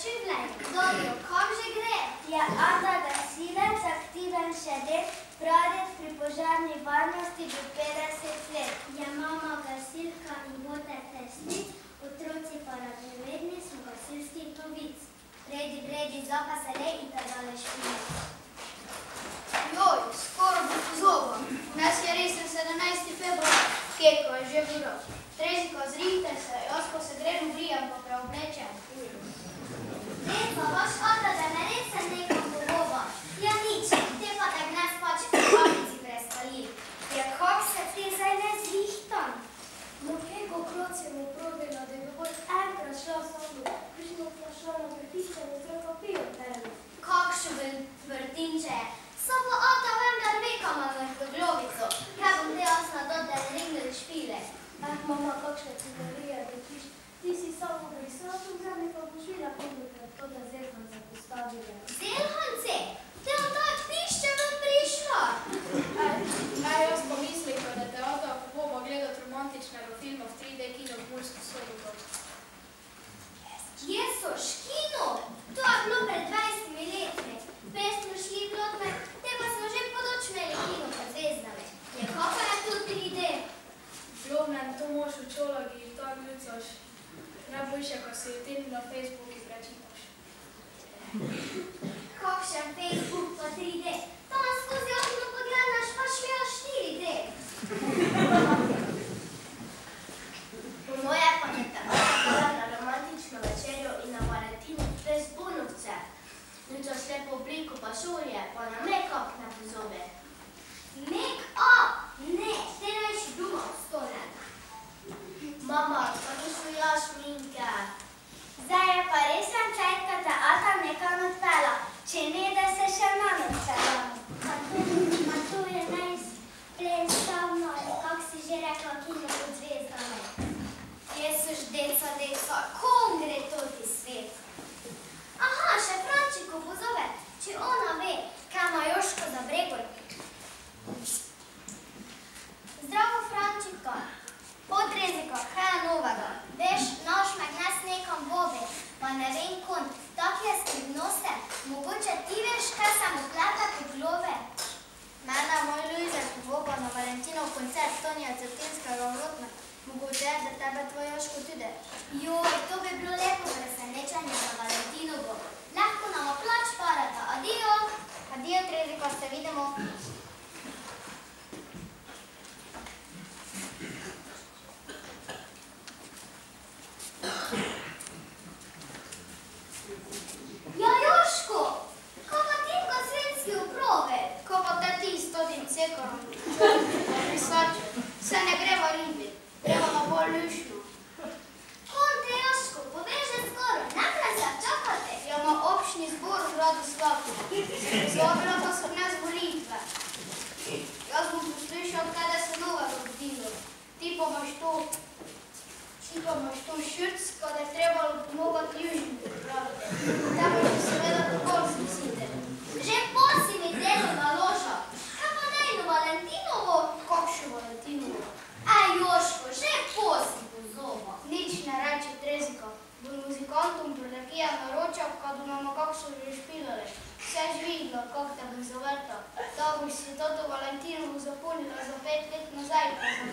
življenje. Dobro, kak že gre? Je Ata gasilec, aktiven še del, praded pri požarni varnosti do 50 let. Je mama gasilka in vodete stric, otroci pa radovedni smo gasilskih novic. Vredi, zlaka se le in te dale špine. Joj, skoro bo pozoba. Nas je resen 17. februar, Keko je že bil rok. Treziko, zrihte se, jaz pa se grem ubrijam pa preoblečem. Lepa, vaš Ata, da ne resen nekam pogoba. Ja nič, te pa te gnes pač v kapici prespali. Ja kak se ti zdaj ne zrihtam? No Keko kroci mu prodila, da bi bolj enkrat šla v sobo. Križno pa šla na vrtišče in otroka pijo terno. Kakšo vrtinče je. Samo Ata vendar ve, kam ima vrtoglovico. Kaj bom te jaz na to, da ne ringel špile. Mama, kakšne cigarije vrtiš. Ti si samo brisala, tu vzemi pa boš videla, koliko to da zelhance postavile. Zelhance? Te otak pišče vam prišla. Jaz pa mislim, da te Ata pogoba gledat romantičnega filma v 3D kino v Mursko Soboto. Kje so škino? To je bilo pred 20 leti. Prej smo šli v Lotme, te pa smo že podočmeli kino pred zvezdami. Je kako je to 3D? Glavnem, to moš v čolagi in tak ljucaš. Najboljše, ko si tem na Facebooku prečitaš. Kakšen Facebook pa 3D? Tam skozi okno pogledaš pa švejo 4D. Po moje pa je te Ata na romantično večerjo in na Valentinu brez bunovce. Ljučaš lepo obliko pa šolje, pa na make-up ne pozove. Make-up? Ne, te najši doma ostane. Mama, pa to so ja šminke. Zdaj je pa resen čaj, da te Ata nekam odpela, če ne, da se še nam odpela. A to je najsplesavno, ali kak si že rekla, kino pod zvezdami. Jesuš, deca, kom gre toti svet? Aha, še Frančiko pozove, če ona ve, Kaj ima Joško za bregor? Zdravo, Frančiko. Potreziko, kaj je novega? Veš, naš me gnes nekam vobi, pa ne vem kon, tak je skrivnosten. Mogoče ti veš, kaj se mu pleta po glove? Mene moj Lujzek voba na Valentinov koncert Tonija Cetinskega v Lotme. Mogoče je, da tebe tvoj Joško tudi. Joj, to bi bilo lepo presenečenje za Valentinovo. Lahko nam plač parata. Adijo. Adijo, Treziko, se vidimo. Ja, Joško, kaj pa ti v gasilski upravi? Ko pa te ti s totim cekarom, pisaču, se ne greva ribi, greva na bolj ljušno. Konte, Joško, poveš že skoro, nekaj se čakate. Ja, ima občni zbor v gradu Slaku. Zvabila pa so gnes volitve. Jaz bom poslušal, kada se novega rodilo. Ti pa imaš to širc, kada je trebalo pomagati južnim pripraviti. Tebe že seveda tako smislite. Že pol si mi delo naloža. Kaj pa najno Valentinovo? Kakšno Valentinovo? Joško, že pol si pozova. Nič ne reči, Trezika. Bo muzikantom Prolekija naročal, kado nama kakšno že špilali. Vse žvidla, kak te bo zavrta. Da boš si toto Valentinovo zapolnila za 5 let nazaj, pa za